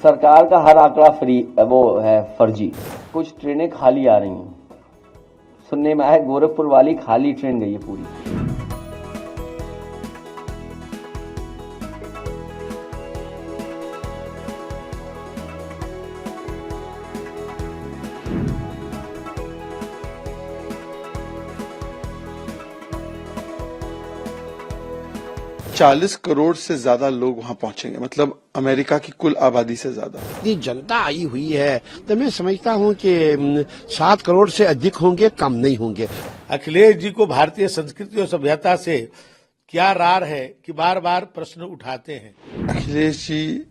सरकार का हर आंकड़ा वो है फर्जी। कुछ ट्रेनें खाली आ रही हैं, सुनने में आया गोरखपुर वाली खाली ट्रेन गई है पूरी। 40 करोड़ से ज्यादा लोग वहां पहुंचेंगे, मतलब अमेरिका की कुल आबादी से ज्यादा। इतनी जनता आई हुई है तो मैं समझता हूं कि 7 करोड़ से अधिक होंगे, कम नहीं होंगे। अखिलेश जी को भारतीय संस्कृति और सभ्यता से क्या रार है कि बार बार प्रश्न उठाते हैं। अखिलेश जी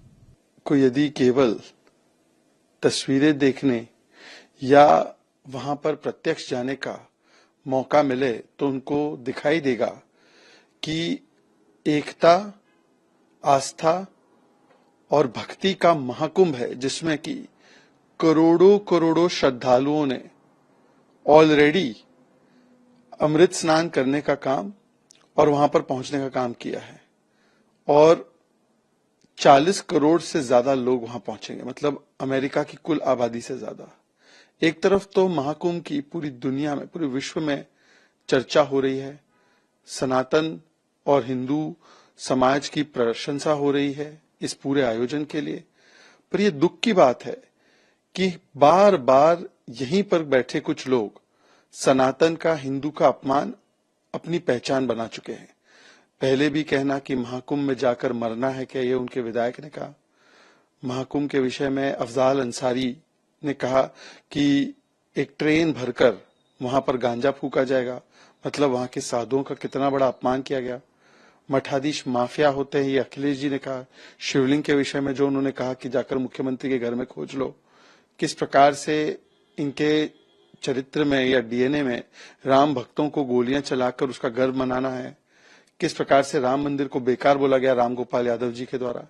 को यदि केवल तस्वीरें देखने या वहां पर प्रत्यक्ष जाने का मौका मिले तो उनको दिखाई देगा कि एकता, आस्था और भक्ति का महाकुंभ है, जिसमें कि करोड़ों करोड़ों श्रद्धालुओं ने ऑलरेडी अमृत स्नान करने का काम और वहां पर पहुंचने का काम किया है। और 40 करोड़ से ज्यादा लोग वहां पहुंचेंगे, मतलब अमेरिका की कुल आबादी से ज्यादा। एक तरफ तो महाकुंभ की पूरी दुनिया में, पूरे विश्व में चर्चा हो रही है, सनातन और हिंदू समाज की प्रशंसा हो रही है इस पूरे आयोजन के लिए। पर यह दुख की बात है कि बार बार यहीं पर बैठे कुछ लोग सनातन का, हिंदू का अपमान अपनी पहचान बना चुके हैं। पहले भी कहना कि महाकुंभ में जाकर मरना है क्या, ये उनके विधायक ने कहा। महाकुंभ के विषय में अफजाल अंसारी ने कहा कि एक ट्रेन भरकर वहां पर गांजा फूका जाएगा, मतलब वहां के साधुओं का कितना बड़ा अपमान किया गया। मठाधीश माफिया होते हैं, ये अखिलेश जी ने कहा। शिवलिंग के विषय में जो उन्होंने कहा कि जाकर मुख्यमंत्री के घर में खोज लो, किस प्रकार से इनके चरित्र में या डीएनए में राम भक्तों को गोलियां चलाकर उसका गर्व मनाना है, किस प्रकार से राम मंदिर को बेकार बोला गया राम गोपाल यादव जी के द्वारा।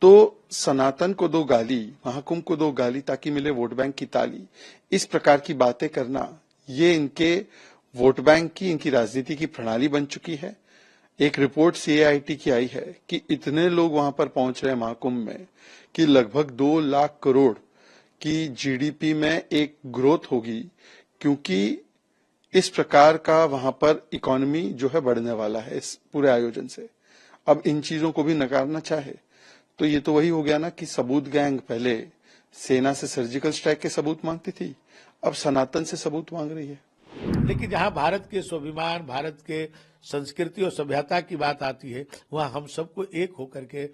तो सनातन को दो गाली, महाकुंभ को दो गाली ताकि मिले वोट बैंक की ताली, इस प्रकार की बातें करना, ये इनके वोट बैंक की, इनकी राजनीति की प्रणाली बन चुकी है। एक रिपोर्ट सीएआईटी की आई है कि इतने लोग वहां पर पहुंच रहे हैं महाकुंभ में कि लगभग 2 लाख करोड़ की जीडीपी में एक ग्रोथ होगी, क्योंकि इस प्रकार का वहां पर इकोनॉमी जो है बढ़ने वाला है इस पूरे आयोजन से। अब इन चीजों को भी नकारना चाहे तो ये तो वही हो गया ना कि सबूत गैंग पहले सेना से सर्जिकल स्ट्राइक के सबूत मांगती थी, अब सनातन से सबूत मांग रही है। लेकिन जहां भारत के स्वाभिमान, भारत के संस्कृति और सभ्यता की बात आती है, वहां हम सबको एक होकर के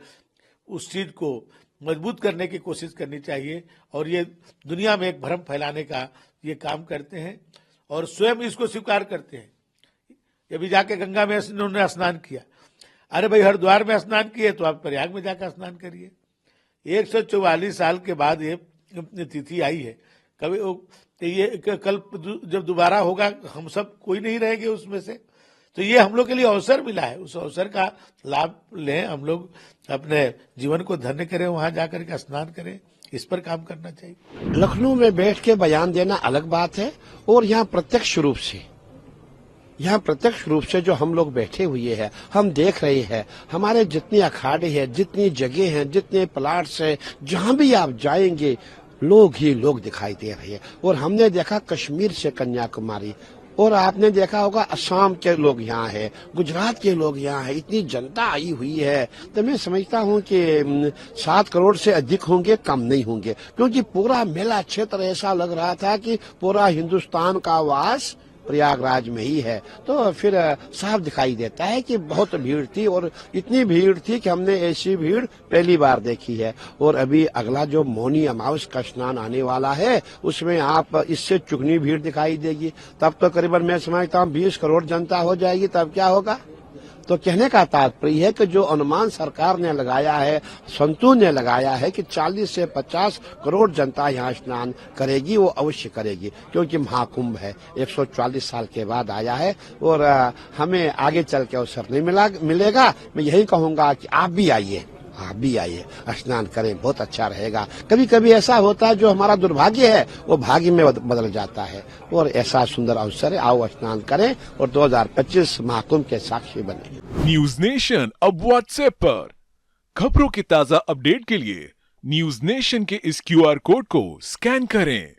उस चीज को मजबूत करने की कोशिश करनी चाहिए। और ये दुनिया में एक भ्रम फैलाने का ये काम करते हैं और स्वयं इसको स्वीकार करते हैं। अभी जाके गंगा में उन्होंने स्नान किया, अरे भाई हरिद्वार में स्नान किए तो आप प्रयाग में जाकर स्नान करिए। 144 साल के बाद ये तिथि आई है, कभी ये कल जब दोबारा होगा हम सब कोई नहीं रहेंगे उसमें से, तो ये हम लोग के लिए अवसर मिला है, उस अवसर का लाभ लें, हम लोग अपने जीवन को धन्य करें, वहां जाकर के स्नान करें, इस पर काम करना चाहिए। लखनऊ में बैठ के बयान देना अलग बात है, और यहाँ प्रत्यक्ष रूप से जो हम लोग बैठे हुए हैं, हम देख रहे हैं हमारे जितने अखाड़े हैं, जितनी जगह हैं, जितने प्लाट्स हैं, जहां भी आप जाएंगे लोग ही लोग दिखाई दे रहे हैं। और हमने देखा कश्मीर से कन्याकुमारी, और आपने देखा होगा असम के लोग यहाँ हैं, गुजरात के लोग यहाँ हैं, इतनी जनता आई हुई है तो मैं समझता हूँ कि 7 करोड़ से अधिक होंगे, कम नहीं होंगे। क्योंकि पूरा मेला क्षेत्र ऐसा लग रहा था कि पूरा हिंदुस्तान का वास प्रयागराज में ही है। तो फिर साफ दिखाई देता है कि बहुत भीड़ थी, और इतनी भीड़ थी कि हमने ऐसी भीड़ पहली बार देखी है। और अभी अगला जो मौनी अमावस का स्नान आने वाला है, उसमें आप इससे चुगनी भीड़ दिखाई देगी। तब तो करीबन मैं समझता हूँ 20 करोड़ जनता हो जाएगी। तब क्या होगा? तो कहने का तात्पर्य है कि जो अनुमान सरकार ने लगाया है, संतों ने लगाया है कि 40 से 50 करोड़ जनता यहाँ स्नान करेगी, वो अवश्य करेगी, क्योंकि महाकुंभ है, 144 साल के बाद आया है और हमें आगे चल के अवसर नहीं मिलेगा। मैं यही कहूंगा कि आप भी आइए, स्नान करें, बहुत अच्छा रहेगा। कभी कभी ऐसा होता है जो हमारा दुर्भाग्य है वो भाग्य में बदल जाता है, और ऐसा सुंदर अवसर है, आओ स्नान करें और 2025 महाकुंभ के साक्षी बने। न्यूज नेशन अब व्हाट्सएप पर खबरों की ताजा अपडेट के लिए न्यूज नेशन के इस क्यूआर कोड को स्कैन करें